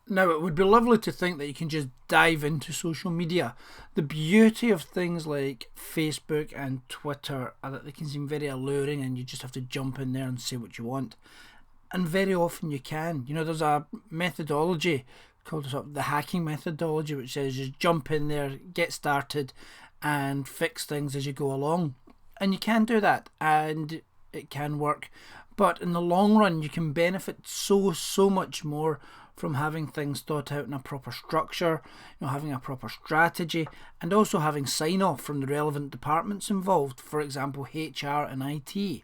Now, it would be lovely to think that you can just dive into social media. The beauty of things like Facebook and Twitter are that they can seem very alluring and you just have to jump in there and say what you want. And very often you can. There's a methodology called sort of the hacking methodology, which says just jump in there, get started, and fix things as you go along. And you can do that, and it can work. But in the long run, you can benefit so much more from having things thought out in a proper structure, having a proper strategy, and also having sign-off from the relevant departments involved, for example, HR and IT.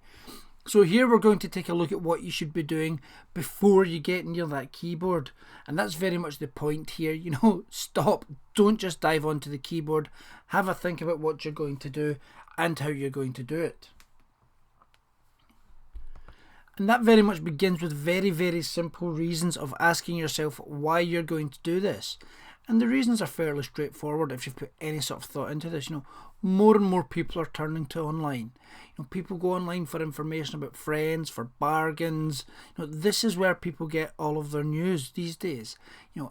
So here we're going to take a look at what you should be doing before you get near that keyboard. And that's very much the point here. Stop. Don't just dive onto the keyboard. Have a think about what you're going to do and how you're going to do it. And that very much begins with very simple reasons of asking yourself why you're going to do this. And the reasons are fairly straightforward if you've put any sort of thought into this. More and more people are turning to online. People go online for information about friends, for bargains. This is where people get all of their news these days.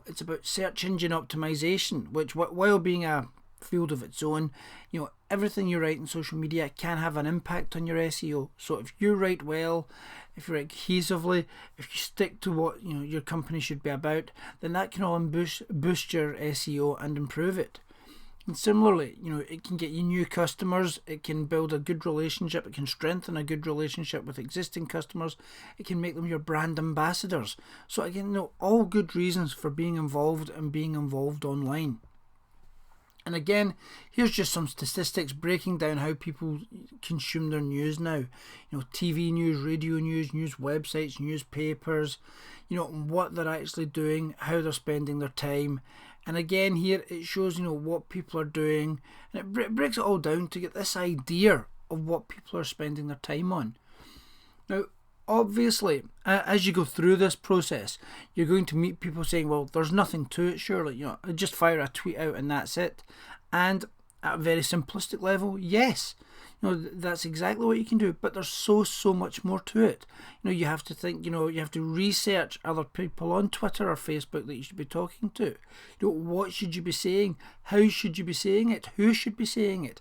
It's about search engine optimization, which, while being a field of its own, everything you write in social media can have an impact on your SEO. So if you write well, if you write cohesively, if you stick to what your company should be about, then that can all boost your SEO and improve it. And similarly, it can get you new customers, it can build a good relationship, it can strengthen a good relationship with existing customers, it can make them your brand ambassadors. So again, all good reasons for being involved and being involved online. And again, here's just some statistics breaking down how people consume their news now. TV news, radio news, news websites, newspapers, what they're actually doing, how they're spending their time. And again, here it shows, what people are doing. And it breaks it all down to get this idea of what people are spending their time on. Now, obviously, as you go through this process, you're going to meet people saying, well, there's nothing to it, surely. Just fire a tweet out and that's it. And at a very simplistic level, yes, that's exactly what you can do. But there's so much more to it. You have to think, you have to research other people on Twitter or Facebook that you should be talking to. What should you be saying? How should you be saying it? Who should be saying it?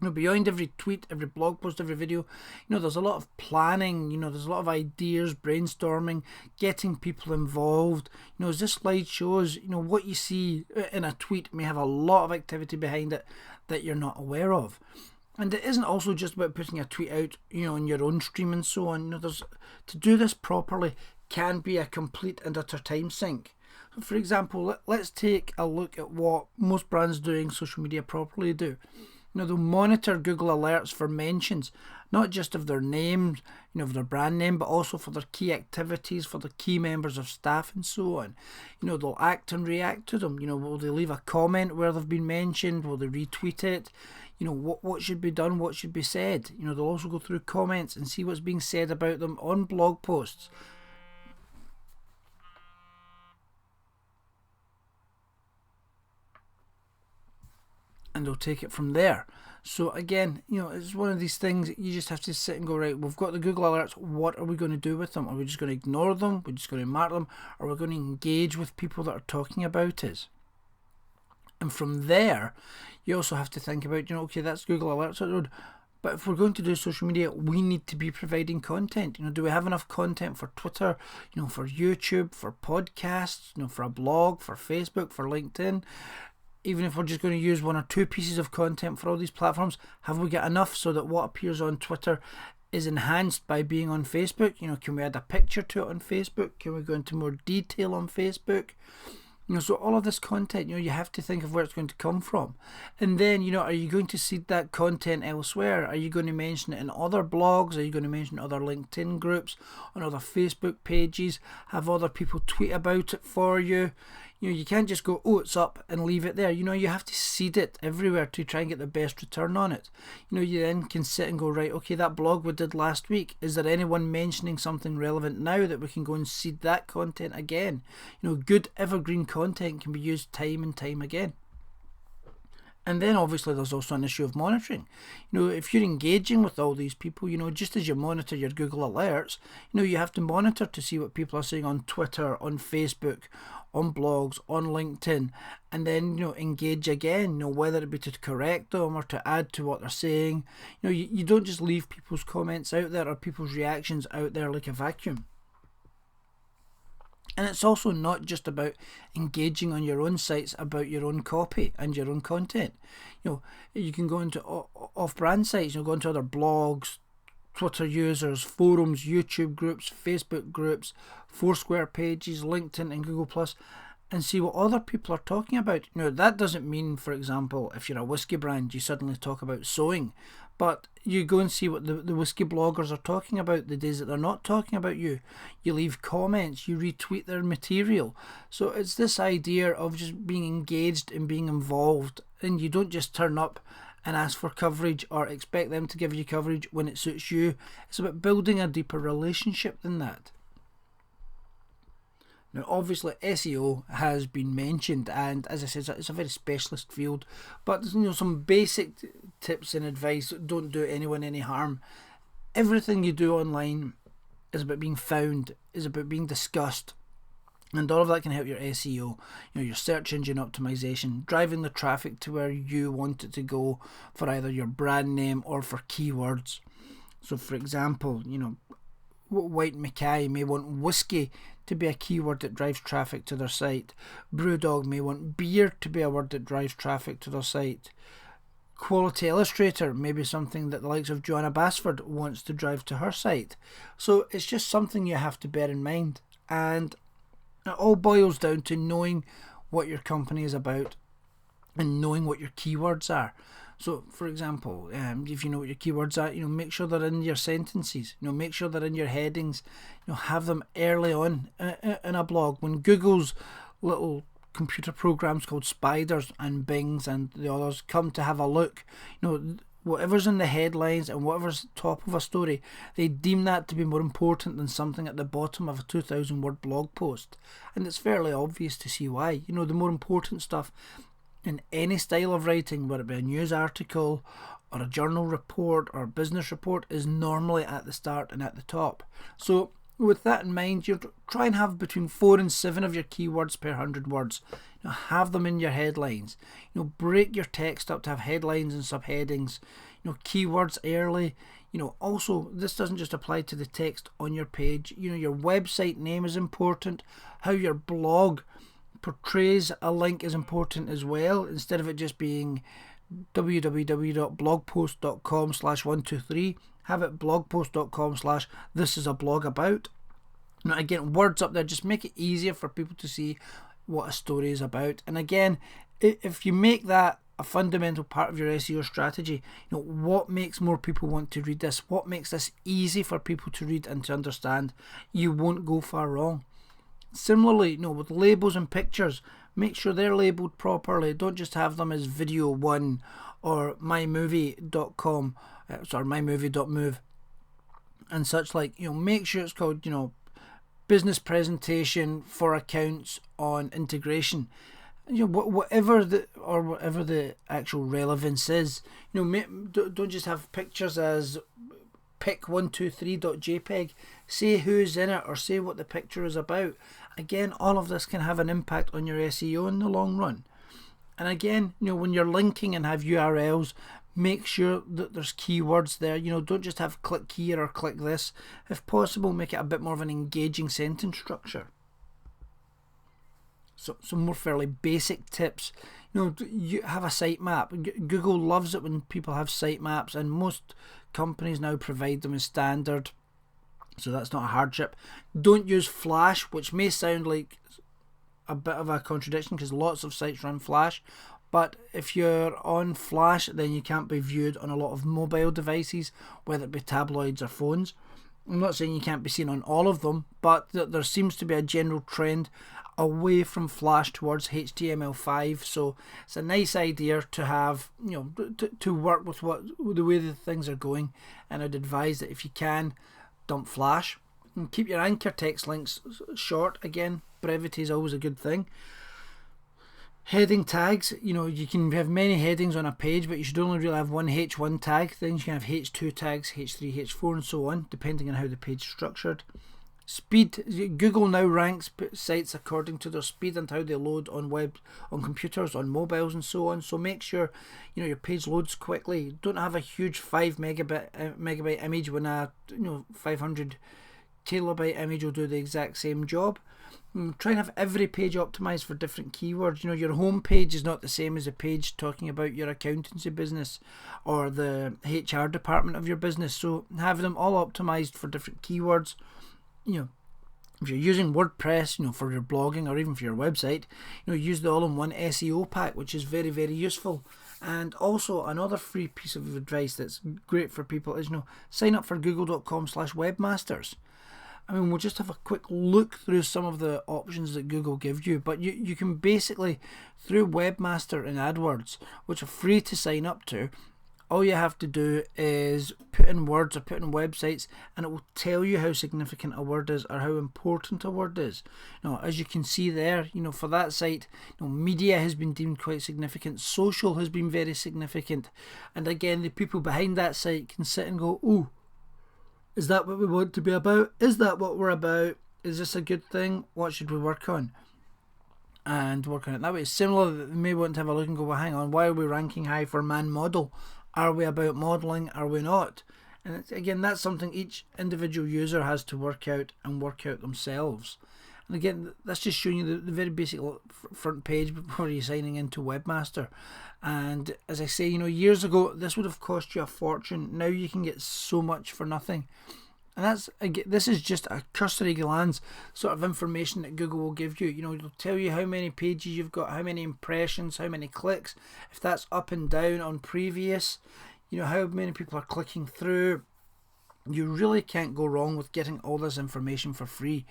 Beyond every tweet, every blog post, every video, there's a lot of planning, there's a lot of ideas, brainstorming, getting people involved. As this slide shows, what you see in a tweet may have a lot of activity behind it that you're not aware of. And it isn't also just about putting a tweet out, on your own stream and so on. To do this properly can be a complete and utter time sink. So for example, let's take a look at what most brands doing social media properly do. They'll monitor Google alerts for mentions, not just of their names, of their brand name, but also for their key activities, for their key members of staff and so on. They'll act and react to them. Will they leave a comment where they've been mentioned? Will they retweet it? What should be done? What should be said? They'll also go through comments and see what's being said about them on blog posts. And they'll take it from there. So again, it's one of these things that you just have to sit and go, right, we've got the Google alerts, what are we going to do with them? Are we just going to ignore them? We're just going to mark them? Or are we going to engage with people that are talking about it? And from there, you also have to think about, okay, that's Google alerts, but if we're going to do social media, we need to be providing content. Do we have enough content for Twitter, for YouTube, for podcasts, for a blog, for Facebook, for LinkedIn? Even if we're just going to use one or two pieces of content for all these platforms, have we got enough so that what appears on Twitter is enhanced by being on Facebook? Can we add a picture to it on Facebook? Can we go into more detail on Facebook? So all of this content, you have to think of where it's going to come from. And then, are you going to seed that content elsewhere? Are you going to mention it in other blogs? Are you going to mention other LinkedIn groups, on other Facebook pages? Have other people tweet about it for you? You can't just go, oh, it's up and leave it there. You have to seed it everywhere to try and get the best return on it. You then can sit and go, right, okay, that blog we did last week, is there anyone mentioning something relevant now that we can go and seed that content again? Good evergreen content can be used time and time again. And then obviously there's also an issue of monitoring. If you're engaging with all these people, just as you monitor your Google alerts, you have to monitor to see what people are saying on Twitter, on Facebook, on blogs, on LinkedIn, and then engage again, whether it be to correct them or to add to what they're saying. You don't just leave people's comments out there or people's reactions out there like a vacuum. And it's also not just about engaging on your own sites about your own copy and your own content. You can go into off-brand sites, go into other blogs, Twitter users, forums, YouTube groups, Facebook groups, Foursquare pages, LinkedIn and Google Plus, and see what other people are talking about. That doesn't mean, for example, if you're a whiskey brand, you suddenly talk about sewing, but you go and see what the whiskey bloggers are talking about the days that they're not talking about you. You leave comments, you retweet their material. So it's this idea of just being engaged and being involved, and you don't just turn up and ask for coverage or expect them to give you coverage when it suits you. It's about building a deeper relationship than that. Now obviously SEO has been mentioned, and as I said, it's a very specialist field, but some basic tips and advice don't do anyone any harm. Everything you do online is about being found, is about being discussed, and all of that can help your SEO, your search engine optimization, driving the traffic to where you want it to go for either your brand name or for keywords. So for example, White Mackay may want whiskey to be a keyword that drives traffic to their site. Brewdog may want beer to be a word that drives traffic to their site. Quality Illustrator may be something that the likes of Joanna Basford wants to drive to her site. So it's just something you have to bear in mind, and it all boils down to knowing what your company is about and knowing what your keywords are. So for example, if you know what your keywords are, make sure they're in your sentences, make sure they're in your headings, have them early on in a blog. When Google's little computer programs called Spiders and Bings and the others come to have a look, whatever's in the headlines and whatever's top of a story, they deem that to be more important than something at the bottom of a 2,000 word blog post. And it's fairly obvious to see why. The more important stuff in any style of writing, whether it be a news article or a journal report or a business report, is normally at the start and at the top. So with that in mind, you try and have between 4 and 7 of your keywords per 100 words. Have them in your headlines. Break your text up to have headlines and subheadings. Keywords early. Also, this doesn't just apply to the text on your page. Your website name is important. How your blog portrays a link is important as well. Instead of it just being www.blogpost.com/123, have it blogpost.com/this is a blog about. Again, words up there, just make it easier for people to see what a story is about. And again, if you make that a fundamental part of your SEO strategy, what makes more people want to read this, what makes this easy for people to read and to understand, you won't go far wrong. Similarly, with labels and pictures, make sure they're labelled properly. Don't just have them as video 1 or mymovie.com, mymovie.move and such like. Make sure it's called, business presentation for accounts on integration. Whatever the actual relevance is. Don't just have pictures as pic123.jpg. Say who's in it or say what the picture is about. Again, all of this can have an impact on your SEO in the long run. And again, when you're linking and have URLs, make sure that there's keywords there. Don't just have click here or click this. If possible, make it a bit more of an engaging sentence structure. So some more fairly basic tips. You have a sitemap. Google loves it when people have sitemaps, and most companies now provide them as standard, so that's not a hardship. Don't use Flash, which may sound like a bit of a contradiction because lots of sites run Flash, but if you're on Flash, then you can't be viewed on a lot of mobile devices, whether it be tabloids or phones. I'm not saying you can't be seen on all of them, but there seems to be a general trend away from Flash towards HTML5, so it's a nice idea to have, to work with the way the things are going, and I'd advise that if you can, dump Flash and keep your anchor text links short. Again, brevity is always a good thing. Heading tags, you can have many headings on a page, but you should only really have one H1 tag. Then you can have H2 tags, H3, H4, and so on, depending on how the page is structured. Speed, Google now ranks sites according to their speed and how they load on computers, on mobiles, and so on. So make sure your page loads quickly. Don't have a huge 5 megabyte image when a 500 kilobyte image will do the exact same job. Try and have every page optimized for different keywords. Your home page is not the same as a page talking about your accountancy business or the HR department of your business. So have them all optimized for different keywords. If you're using WordPress, for your blogging or even for your website, use the all-in-one SEO pack, which is very, very useful. And also another free piece of advice that's great for people is, sign up for google.com/webmasters. We'll just have a quick look through some of the options that Google gives you, but you can basically, through Webmaster and AdWords, which are free to sign up to, all you have to do is put in words or put in websites, and it will tell you how significant a word is or how important a word is. As you can see there, for that site, media has been deemed quite significant, social has been very significant, and again, the people behind that site can sit and go, "Ooh, is that what we want to be about? Is that what we're about? Is this a good thing? What should we work on?" And work on it that way. Similar, they may want to have a look and go, "Well, hang on, why are we ranking high for man model? Are we about modelling? Are we not?" And again, that's something each individual user has to work out themselves. And again, that's just showing you the very basic front page before you're signing into Webmaster. And as I say, years ago, this would have cost you a fortune. Now you can get so much for nothing. And this is just a cursory glance sort of information that Google will give you. It'll tell you how many pages you've got, how many impressions, how many clicks, if that's up and down on previous, how many people are clicking through. You really can't go wrong with getting all this information for free.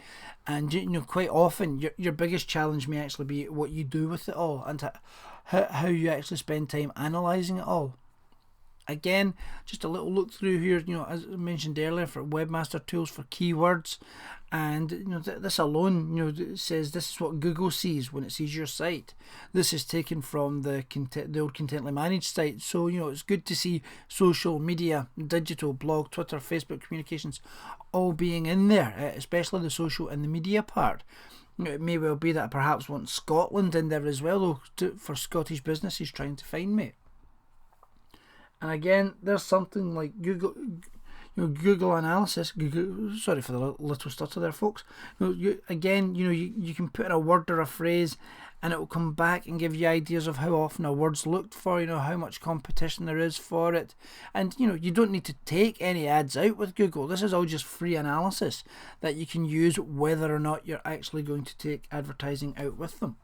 And quite often your biggest challenge may actually be what you do with it all and how you actually spend time analysing it all. Again, just a little look through here, as I mentioned earlier, for Webmaster tools for keywords, and this alone, says this is what Google sees when it sees your site. This is taken from the old Contently Managed site, so it's good to see social media, digital, blog, Twitter, Facebook communications all being in there, especially the social and the media part. It may well be that I perhaps want Scotland in there as well, though, for Scottish businesses trying to find me. And again, there's something like Google Analysis. Sorry for the little stutter there, folks. You can put in a word or a phrase, and it will come back and give you ideas of how often a word's looked for. How much competition there is for it, and you don't need to take any ads out with Google. This is all just free analysis that you can use whether or not you're actually going to take advertising out with them.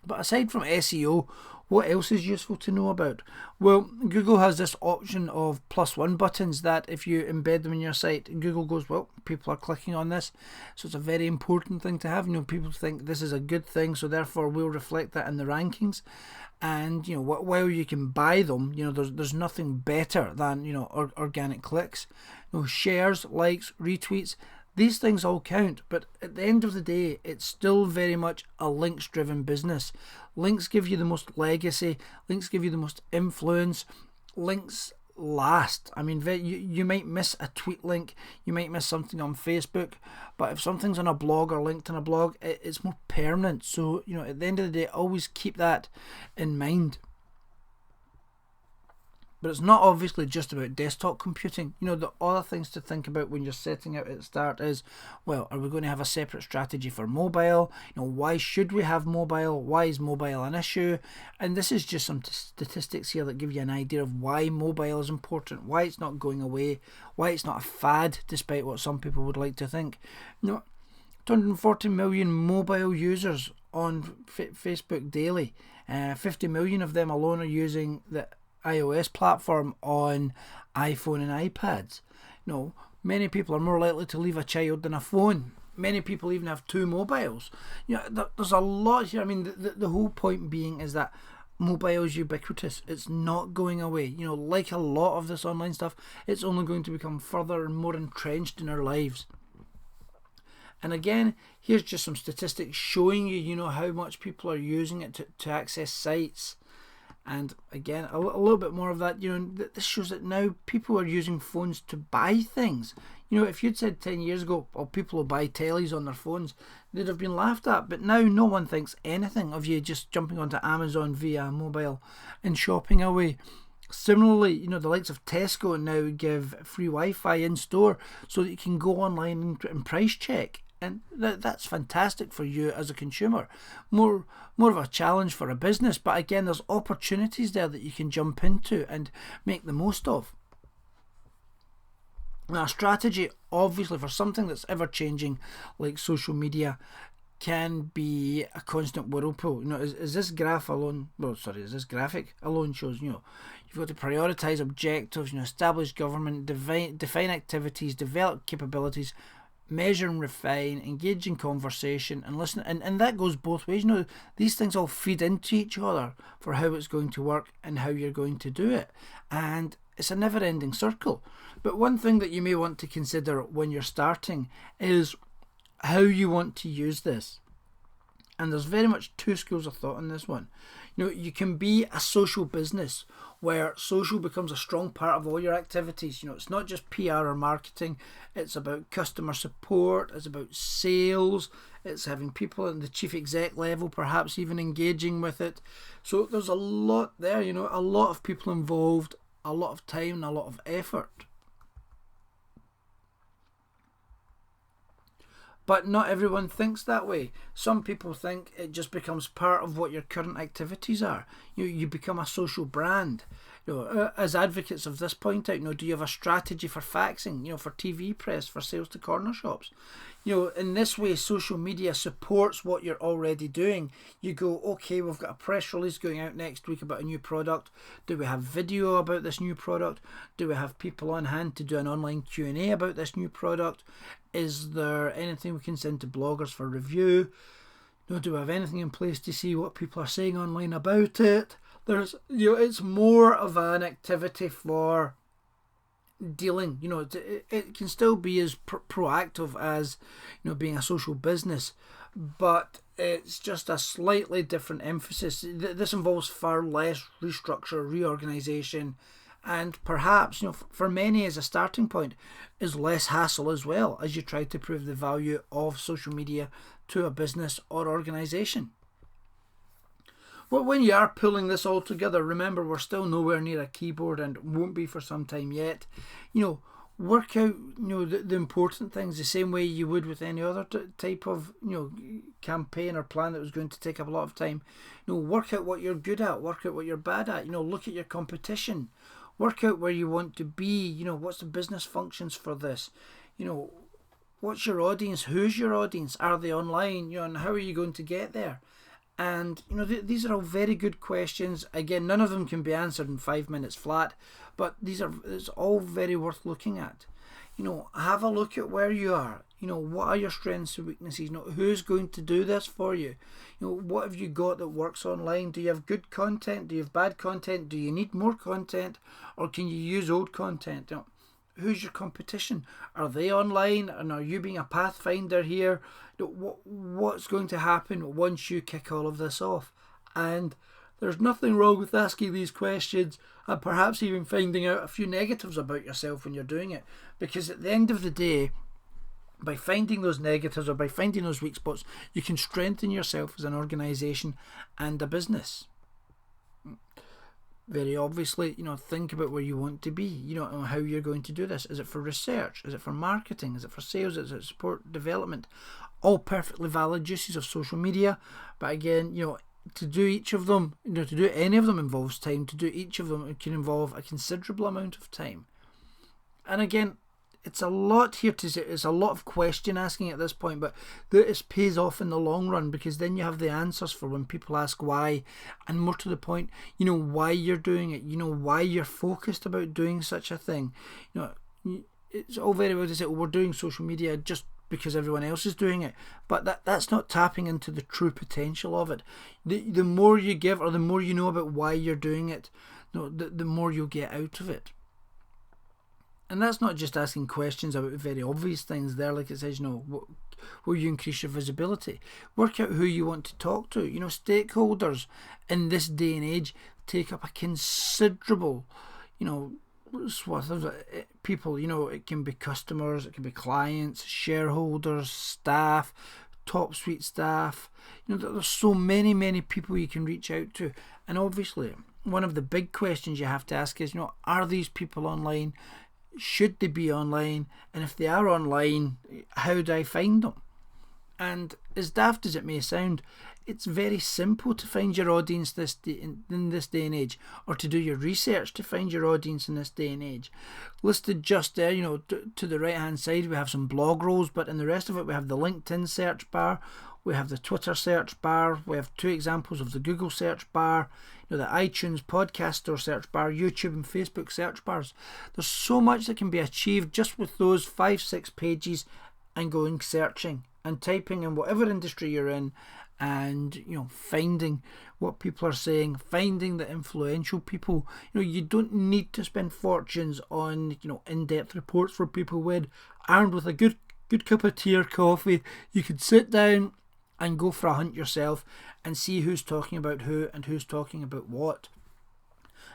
But aside from SEO, what else is useful to know about? Well, Google has this option of +1 buttons that if you embed them in your site, Google goes, well, people are clicking on this, so it's a very important thing to have. People think this is a good thing, so therefore we'll reflect that in the rankings. And while you can buy them, there's nothing better than organic clicks, shares, likes, retweets. These things all count, but at the end of the day, it's still very much a links-driven business. Links give you the most legacy, links give you the most influence, links last. You might miss a tweet link, you might miss something on Facebook, but if something's on a blog or linked on a blog, it's more permanent. So, at the end of the day, always keep that in mind. But it's not obviously just about desktop computing. The other things to think about when you're setting out at the start is, well, are we going to have a separate strategy for mobile? Why should we have mobile? Why is mobile an issue? And this is just some statistics here that give you an idea of why mobile is important, why it's not going away, why it's not a fad, despite what some people would like to think. 240 million mobile users on Facebook daily. 50 million of them alone are using the iOS platform on iPhone and iPads. Many people are more likely to leave a child than a phone. Many people even have two mobiles. There's a lot here. The whole point being is that mobile is ubiquitous. It's not going away. Like a lot of this online stuff, it's only going to become further and more entrenched in our lives. And again, here's just some statistics showing you, you know, how much people are using it to access sites. And again, a little bit more of that, you know, this shows that now people are using phones to buy things. You know, if you'd said 10 years ago, oh, people will buy tellies on their phones, they'd have been laughed at. But now no one thinks anything of you just jumping onto Amazon via mobile and shopping away. Similarly, you know, the likes of Tesco now give free Wi-Fi in store so that you can go online and price check. And that's fantastic for you as a consumer. More of a challenge for a business, but again, there's opportunities there that you can jump into and make the most of. Now, a strategy, obviously, for something that's ever changing like social media, can be a constant whirlpool. You know, is this graphic alone shows, you know, you've got to prioritise objectives, you know, establish government, define activities, develop capabilities, measure and refine, engage in conversation and listen, and that goes both ways. You know, these things all feed into each other for how it's going to work and how you're going to do it, and it's a never-ending circle. But one thing that you may want to consider when you're starting is how you want to use this. And there's very much two schools of thought on this one. You know, you can be a social business where social becomes a strong part of all your activities. You know, it's not just PR or marketing, it's about customer support, it's about sales, it's having people at the chief exec level perhaps even engaging with it. So there's a lot there, you know, a lot of people involved, a lot of time and a lot of effort. But not everyone thinks that way. Some people think it just becomes part of what your current activities are. You become a social brand. You know, as advocates of this point out, you know, do you have a strategy for faxing? You know, for TV press, for sales to corner shops? You know, in this way, social media supports what you're already doing. You go, okay, we've got a press release going out next week about a new product. Do we have video about this new product? Do we have people on hand to do an online Q&A about this new product? Is there anything we can send to bloggers for review? You know, do we have anything in place to see what people are saying online about it? There's, you know, it's more of an activity for dealing. You know, it can still be as proactive as, you know, being a social business, but it's just a slightly different emphasis. This involves far less restructure, reorganization, and perhaps, you know, for many as a starting point, is less hassle as well as you try to prove the value of social media to a business or organization. But when you are pulling this all together, remember, we're still nowhere near a keyboard and won't be for some time yet. You know, work out, you know, the important things the same way you would with any other type of, you know, campaign or plan that was going to take up a lot of time. You know, work out what you're good at, work out what you're bad at. You know, look at your competition, work out where you want to be. You know, what's the business functions for this? You know, what's your audience? Who's your audience? Are they online? You know, and how are you going to get there? And, you know, these are all very good questions. Again, none of them can be answered in 5 minutes flat, but it's all very worth looking at. You know, have a look at where you are. You know, what are your strengths and weaknesses? You know, who's going to do this for you? You know, what have you got that works online? Do you have good content? Do you have bad content? Do you need more content? Or can you use old content? You know, who's your competition? Are they online? And are you being a pathfinder here? You know, what's going to happen once you kick all of this off? And there's nothing wrong with asking these questions and perhaps even finding out a few negatives about yourself when you're doing it. Because at the end of the day, by finding those negatives or by finding those weak spots, you can strengthen yourself as an organisation and a business. Very obviously, you know, think about where you want to be, you know, and how you're going to do this. Is it for research? Is it for marketing? Is it for sales? Is it support development? All perfectly valid uses of social media. But again, you know, to do each of them, you know, to do any of them involves time. To do each of them, it can involve a considerable amount of time. And again, it's a lot here to say. It's a lot of question asking at this point, but this pays off in the long run, because then you have the answers for when people ask why, and more to the point, you know, why you're doing it. You know, why you're focused about doing such a thing. You know, it's all very well to say, oh, we're doing social media just because everyone else is doing it, but that's not tapping into the true potential of it. The more you give, or the more you know about why you're doing it, you know, the more you'll get out of it. And that's not just asking questions about very obvious things there, like it says, you know, where you increase your visibility. Work out who you want to talk to. Stakeholders in this day and age take up a considerable, swath of people. It can be customers, it can be clients, shareholders, staff, top suite staff. There's so many people you can reach out to. And obviously, one of the big questions you have to ask is, are these people online? Should they be online? And if they are online, how do I find them? And as daft as it may sound, it's very simple to find your audience in this day and age, or to do your research to find your audience in this day and age. Listed just there, to the right hand side, we have some blog roles, but in the rest of it we have the LinkedIn search bar, we have the Twitter search bar, we have 2 examples of the Google search bar, the iTunes podcast store search bar, YouTube and Facebook search bars. There's so much that can be achieved just with those 5-6 pages, and going searching and typing in whatever industry you're in, and finding what people are saying, finding the influential people. You don't need to spend fortunes on in-depth reports for people. When armed with a good cup of tea or coffee, you can sit down and go for a hunt yourself and see who's talking about who and who's talking about what.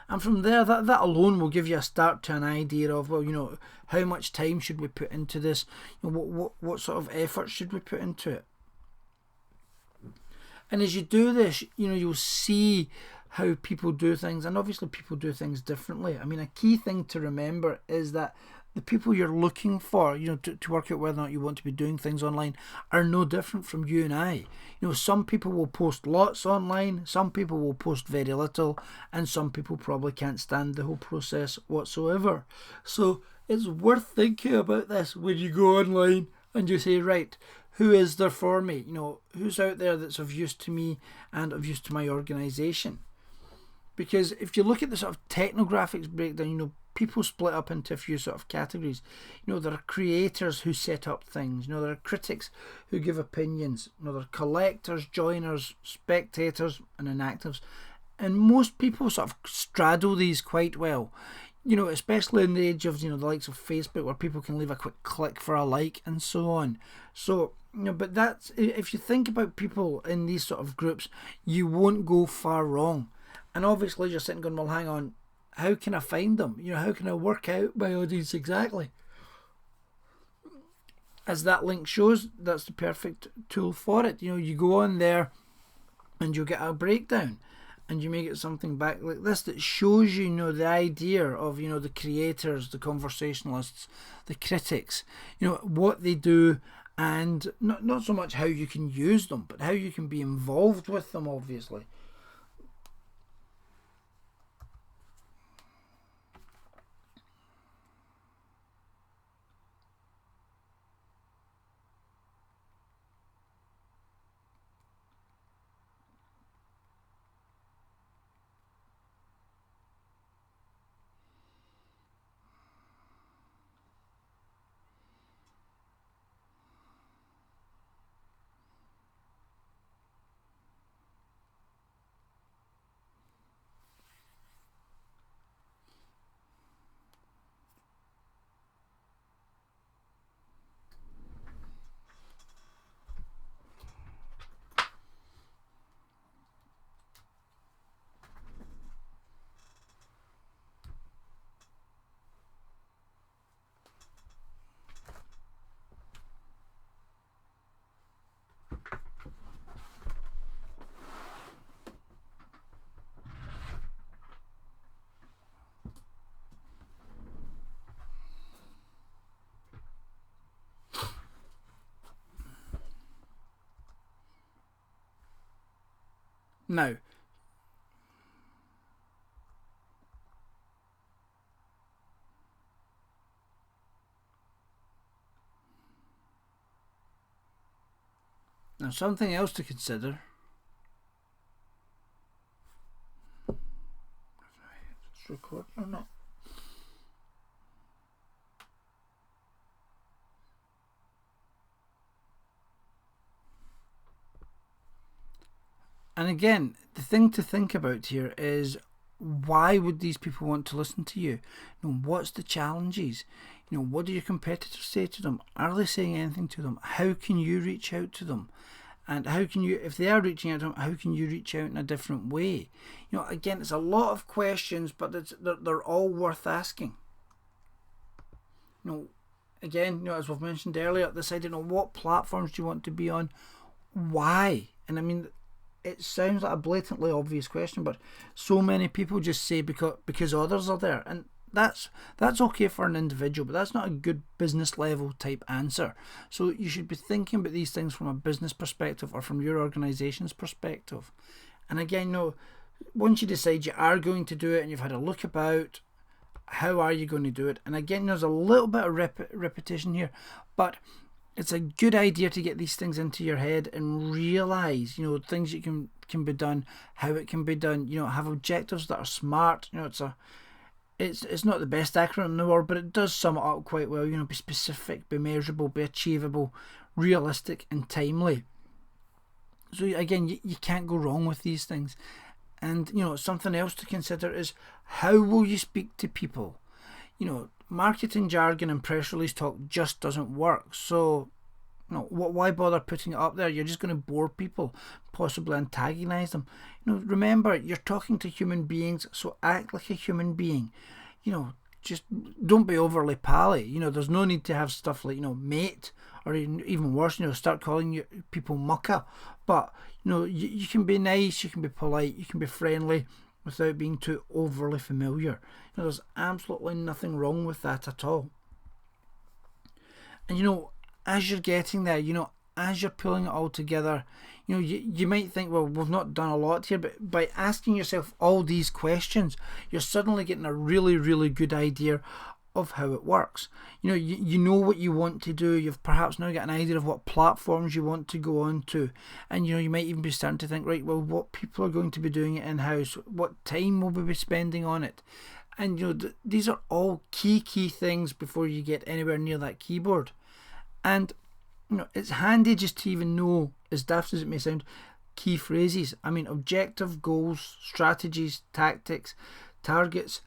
And from there, that alone will give you a start to an idea of, how much time should we put into this? What sort of effort should we put into it? And as you do this, you'll see how people do things, and obviously people do things differently. I mean, a key thing to remember is that the people you're looking for, to work out whether or not you want to be doing things online, are no different from you and I. Some people will post lots online, some people will post very little, and some people probably can't stand the whole process whatsoever. So it's worth thinking about this when you go online and you say, right, who is there for me? Who's out there that's of use to me and of use to my organisation? Because if you look at the sort of Technographics breakdown, people split up into a few sort of categories. There are creators who set up things. There are critics who give opinions. There are collectors, joiners, spectators, and inactives. And most people sort of straddle these quite well. Especially in the age of the likes of Facebook, where people can leave a quick click for a like and so on. So but that's, if you think about people in these sort of groups, you won't go far wrong. And obviously you're sitting going, well, hang on, how can I find them? How can I work out my audience exactly? As that link shows, that's the perfect tool for it. You go on there and you'll get a breakdown, and you may get something back like this that shows the idea of the creators, the conversationalists, the critics, what they do, and not so much how you can use them, but how you can be involved with them, obviously. Now, something else to consider. It's recording or not? And again, the thing to think about here is, why would these people want to listen to you? What's the challenges? What do your competitors say to them? Are they saying anything to them? How can you reach out to them? And how can you, if they are reaching out to them, how can you reach out in a different way? Again, it's a lot of questions, but they're all worth asking. Again, as we've mentioned earlier, deciding on what platforms do you want to be on, why? And I mean, it sounds like a blatantly obvious question, but so many people just say because others are there, and that's okay for an individual, but that's not a good business level type answer. So you should be thinking about these things from a business perspective or from your organization's perspective. And again, once you decide you are going to do it and you've had a look about, how are you going to do it? And again, there's a little bit of repetition here, but it's a good idea to get these things into your head and realize, things that can be done, how it can be done. Have objectives that are smart. It's not the best acronym in the world, but it does sum it up quite well. Be specific, be measurable, be achievable, realistic, and timely. So again, you can't go wrong with these things. And something else to consider is, how will you speak to people? Marketing jargon and press release talk just doesn't work. So why bother putting it up there? You're just going to bore people, possibly antagonize them. Remember, you're talking to human beings, so act like a human being. Just don't be overly pally. There's no need to have stuff like mate, or even worse, start calling people mucker. But you can be nice, you can be polite, you can be friendly without being too overly familiar. There's absolutely nothing wrong with that at all. And as you're getting there, as you're pulling it all together, you might think, well, we've not done a lot here, but by asking yourself all these questions, you're suddenly getting a really, really good idea of how it works. You know what you want to do. You've perhaps now got an idea of what platforms you want to go on to, and you might even be starting to think, right, well, what people are going to be doing it in-house, what time will we be spending on it, and these are all key things before you get anywhere near that keyboard. And it's handy just to even know, as daft as it may sound, key phrases. I mean, objective, goals, strategies, tactics, targets.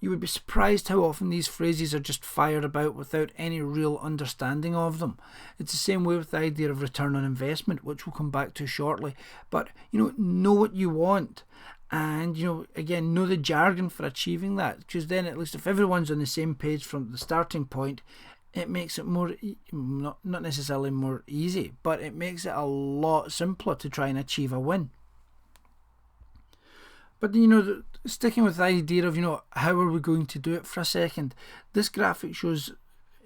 You would be surprised how often these phrases are just fired about without any real understanding of them. It's the same way with the idea of return on investment, which we'll come back to shortly. But know what you want, and again, know the jargon for achieving that, because then at least if everyone's on the same page from the starting point, it makes it more, not necessarily more easy, but it makes it a lot simpler to try and achieve a win. But sticking with the idea of how are we going to do it for a second, this graphic shows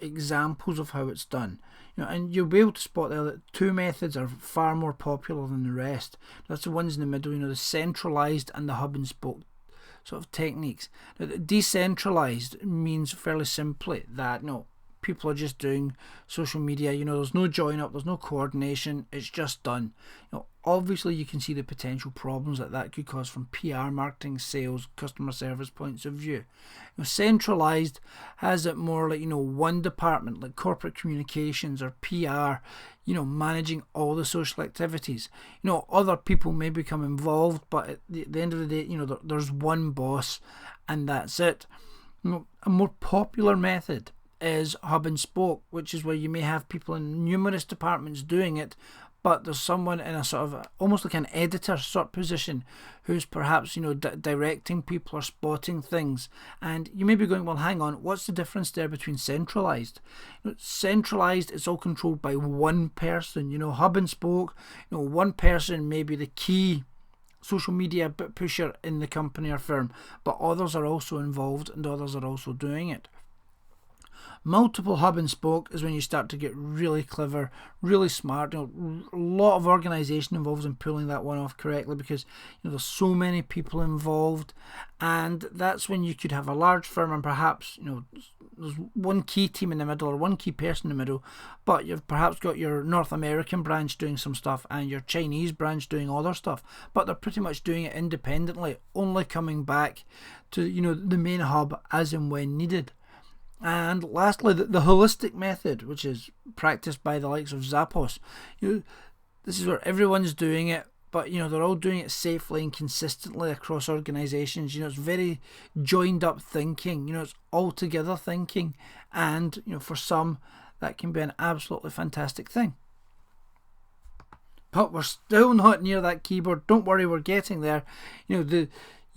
examples of how it's done. And you'll be able to spot there that two methods are far more popular than the rest. That's the ones in the middle, the centralized and the hub and spoke sort of techniques. Now, the decentralized means fairly simply that people are just doing social media. There's no join up, there's no coordination, it's just done. Obviously you can see the potential problems that could cause from PR, marketing, sales, customer service points of view. Centralized has it more like one department, like corporate communications or PR, managing all the social activities. Other people may become involved, but at the end of the day, there's one boss and that's it. A more popular method is hub and spoke, which is where you may have people in numerous departments doing it, but there's someone in a sort of almost like an editor sort of position who's perhaps directing people or spotting things. And you may be going, well, hang on, what's the difference there between centralized? Centralized, it's all controlled by one person. Hub and spoke, one person may be the key social media pusher in the company or firm, but others are also involved and others are also doing it. Multiple hub and spoke is when you start to get really clever, really smart. A lot of organisation involved in pulling that one off correctly, because there's so many people involved, and that's when you could have a large firm and perhaps there's one key team in the middle or one key person in the middle, but you've perhaps got your North American branch doing some stuff and your Chinese branch doing other stuff, but they're pretty much doing it independently, only coming back to the main hub as and when needed. And lastly, the holistic method, which is practiced by the likes of Zappos. This is where everyone's doing it, but they're all doing it safely and consistently across organizations. It's very joined up thinking, it's all together thinking, and for some that can be an absolutely fantastic thing. But we're still not near that keyboard. Don't worry, we're getting there.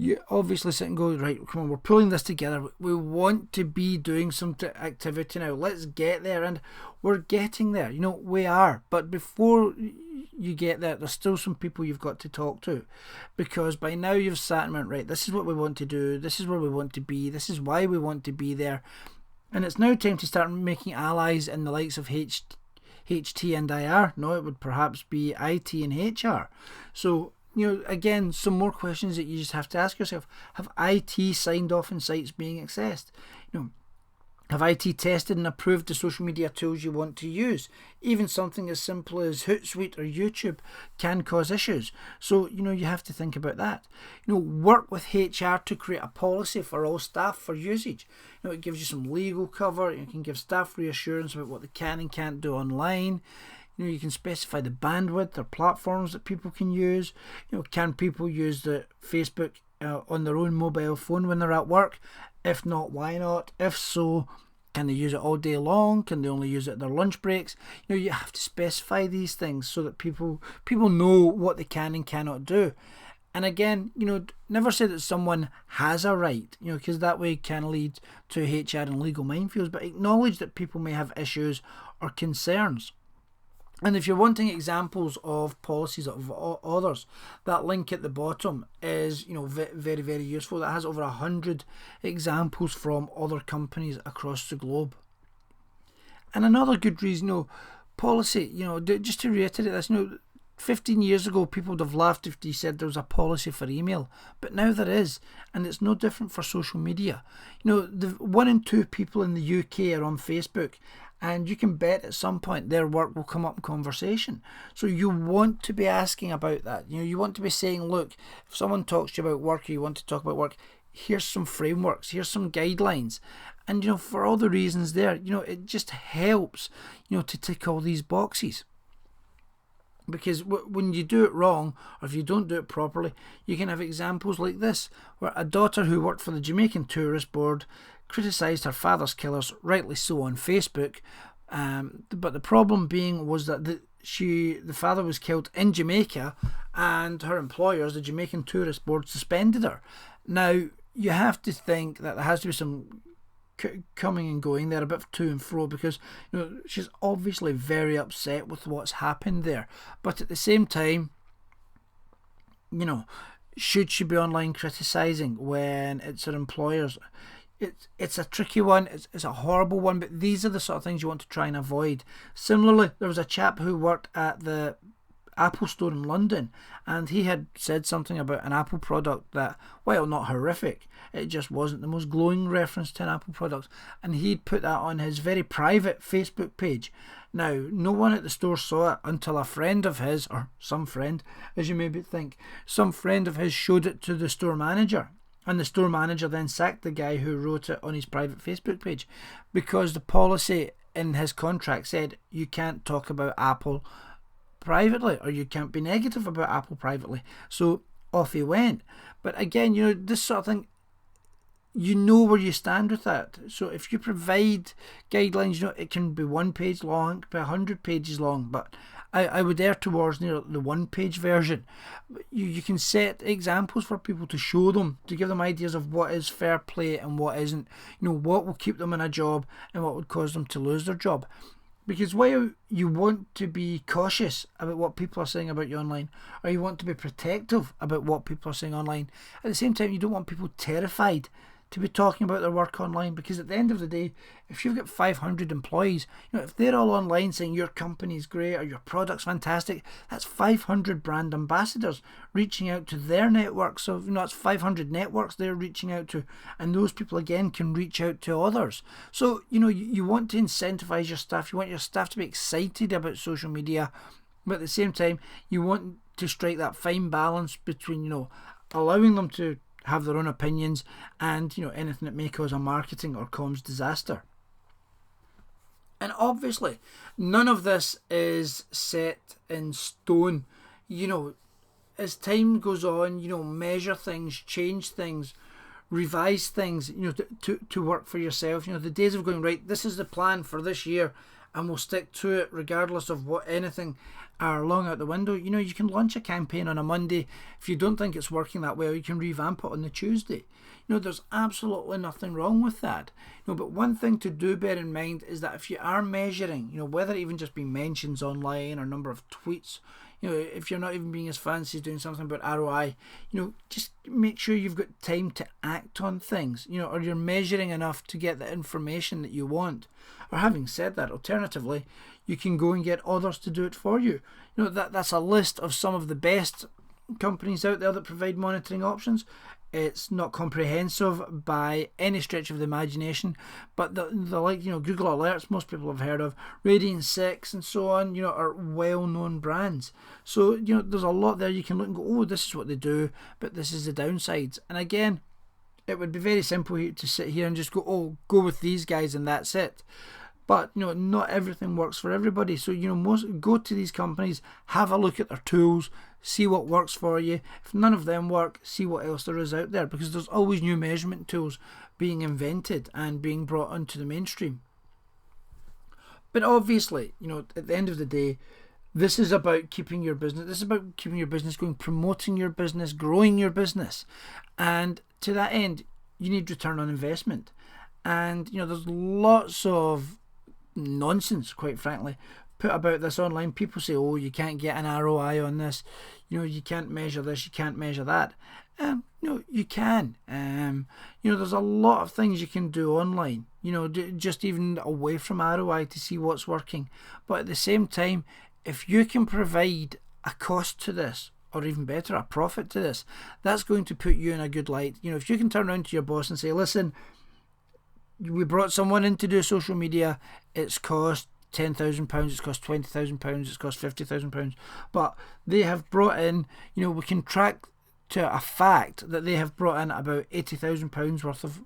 You obviously sit and go, right, come on, we're pulling this together. We want to be doing some activity now. Let's get there. And we're getting there. We are. But before you get there, there's still some people you've got to talk to. Because by now you've sat and went, right, this is what we want to do. This is where we want to be. This is why we want to be there. And it's now time to start making allies in the likes of HT and IR. No, it would perhaps be IT and HR. So, again, some more questions that you just have to ask yourself. Have IT signed off on sites being accessed? Have IT tested and approved the social media tools you want to use? Even something as simple as Hootsuite or YouTube can cause issues. So, you have to think about that. Work with HR to create a policy for all staff for usage. It gives you some legal cover. It can give staff reassurance about what they can and can't do online. You can specify the bandwidth or platforms that people can use. Can people use the Facebook on their own mobile phone when they're at work? If not, why not? If so, can they use it all day long? Can they only use it at their lunch breaks? You have to specify these things so that people know what they can and cannot do. And again, never say that someone has a right, because that way can lead to HR and legal minefields, but acknowledge that people may have issues or concerns. And if you're wanting examples of policies of others, that link at the bottom is, very, very useful. That has over 100 examples from other companies across the globe. And another good reason, policy, just to reiterate this, 15 years ago, people would have laughed if you said there was a policy for email, but now there is, and it's no different for social media. The 1 in 2 people in the UK are on Facebook, and you can bet at some point their work will come up in conversation. So you want to be asking about that. You want to be saying, look, if someone talks to you about work or you want to talk about work, here's some frameworks, here's some guidelines. And, for all the reasons there, it just helps, to tick all these boxes. Because when you do it wrong, or if you don't do it properly, you can have examples like this, where a daughter who worked for the Jamaican Tourist Board criticised her father's killers, rightly so, on Facebook. But the problem being was that the father was killed in Jamaica, and her employers, the Jamaican Tourist Board, suspended her. Now, you have to think that there has to be some coming and going there, a bit of to and fro, because she's obviously very upset with what's happened there. But at the same time, should she be online criticising when it's her employers? It's a tricky one, it's a horrible one, but these are the sort of things you want to try and avoid. Similarly, there was a chap who worked at the Apple store in London, and he had said something about an Apple product that, while not horrific, it just wasn't the most glowing reference to an Apple product, and he'd put that on his very private Facebook page. Now, no one at the store saw it until a friend of his, or some friend, as you maybe think, some friend of his showed it to the store manager. And the store manager then sacked the guy who wrote it on his private Facebook page, because the policy in his contract said you can't talk about Apple privately, or you can't be negative about Apple privately. So off he went. But again, this sort of thing, where you stand with that. So if you provide guidelines, it can be 1 page long, it can be 100 pages long, but I would err towards the 1 page version. You can set examples for people to show them, to give them ideas of what is fair play and what isn't, what will keep them in a job and what would cause them to lose their job. Because while you want to be cautious about what people are saying about you online, or you want to be protective about what people are saying online, at the same time you don't want people terrified to be talking about their work online, because at the end of the day, if you've got 500 employees, if they're all online saying your company's great or your product's fantastic, that's 500 brand ambassadors reaching out to their network. So that's 500 networks they're reaching out to, and those people again can reach out to others. So you want to incentivize your staff, you want your staff to be excited about social media, but at the same time you want to strike that fine balance between allowing them to have their own opinions and anything that may cause a marketing or comms disaster. And obviously none of this is set in stone. as time goes on, measure things, change things, revise things, to work for yourself. The days of going, right, this is the plan for this year and we'll stick to it regardless of what anything are long out the window. You can launch a campaign on a Monday. If you don't think it's working that well, you can revamp it on the Tuesday. There's absolutely nothing wrong with that. But one thing to do bear in mind is that if you are measuring, whether it even just be mentions online or number of tweets, if you're not even being as fancy as doing something about ROI, just make sure you've got time to act on things, or you're measuring enough to get the information that you want. Or having said that, alternatively, you can go and get others to do it for you. That's a list of some of the best companies out there that provide monitoring options. It's not comprehensive by any stretch of the imagination, but the like Google Alerts, most people have heard of, Radiant 6 and so on, are well-known brands. So there's a lot there you can look and go, oh, this is what they do, but this is the downsides. And again, it would be very simple to sit here and just go, oh, go with these guys and that's it. But not everything works for everybody. So go to these companies, have a look at their tools, see what works for you. If none of them work, see what else there is out there, because there's always new measurement tools being invented and being brought onto the mainstream. But obviously, at the end of the day, this is about keeping your business. This is about keeping your business going, promoting your business, growing your business, and to that end, you need return on investment. And there's lots of nonsense, quite frankly, put about this online. People say, oh, you can't get an ROI on this, you can't measure this, you can't measure that. You can. There's a lot of things you can do online, just even away from ROI to see what's working. But at the same time, if you can provide a cost to this, or even better, a profit to this, that's going to put you in a good light. If you can turn around to your boss and say, listen, we brought someone in to do social media, it's cost £10,000, it's cost £20,000, it's cost £50,000, but they have brought in, we can track to a fact that they have brought in about £80,000 worth of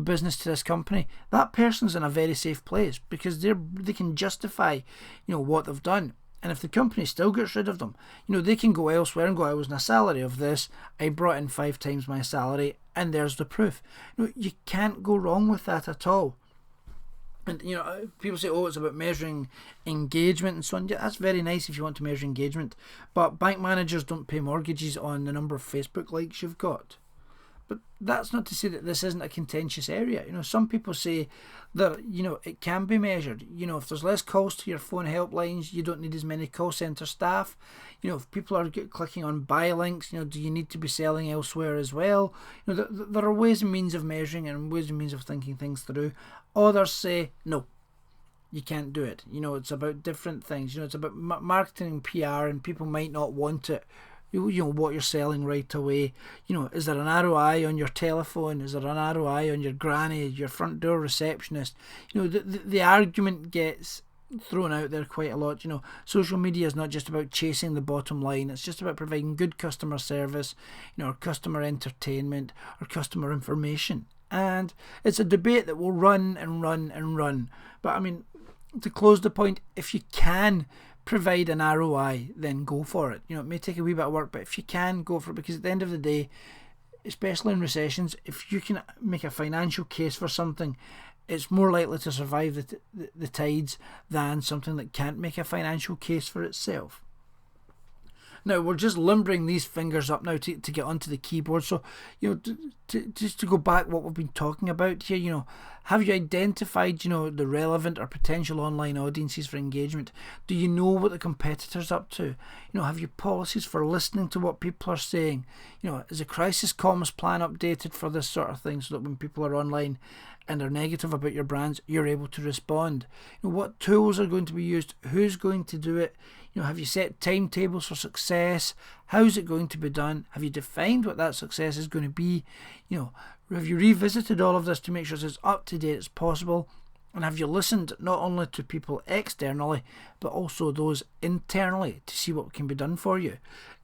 business to this company. That person's in a very safe place because they can justify what they've done. And if the company still gets rid of them, they can go elsewhere and go, I was in a salary of this, I brought in 5 times my salary, and there's the proof. You can't go wrong with that at all. And people say, oh, it's about measuring engagement and so on. Yeah, that's very nice if you want to measure engagement, but bank managers don't pay mortgages on the number of Facebook likes you've got. But that's not to say that this isn't a contentious area. Some people say that it can be measured. If there's less calls to your phone helplines, you don't need as many call centre staff. If people are clicking on buy links, do you need to be selling elsewhere as well? There are ways and means of measuring and ways and means of thinking things through. Others say no, you can't do it. It's about different things. It's about marketing and PR, and people might not want it. What you're selling right away. Is there an ROI on your telephone? Is there an ROI on your granny, your front door receptionist? The argument gets thrown out there quite a lot. Social media is not just about chasing the bottom line. It's just about providing good customer service, or customer entertainment, or customer information. And it's a debate that will run and run and run. But to close the point, if you can provide an ROI, then go for it. It may take a wee bit of work, but if you can, go for it, because at the end of the day, especially in recessions, if you can make a financial case for something, it's more likely to survive the tides than something that can't make a financial case for itself. Now, we're just limbering these fingers up now to get onto the keyboard. So, just to go back what we've been talking about here, have you identified, the relevant or potential online audiences for engagement? Do you know what the competitor's up to? Have you policies for listening to what people are saying? Is a crisis comms plan updated for this sort of thing so that when people are online and are negative about your brands, you're able to respond? What tools are going to be used? Who's going to do it? Have you set timetables for success? How's it going to be done? Have you defined what that success is going to be? Have you revisited all of this to make sure it's as up to date as possible? And have you listened not only to people externally, but also those internally to see what can be done for you?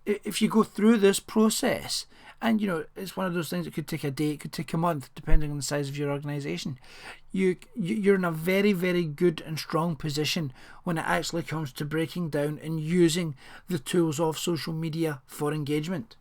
If you go through this process And it's one of those things that could take a day, it could take a month, depending on the size of your organisation. You're in a very, very good and strong position when it actually comes to breaking down and using the tools of social media for engagement.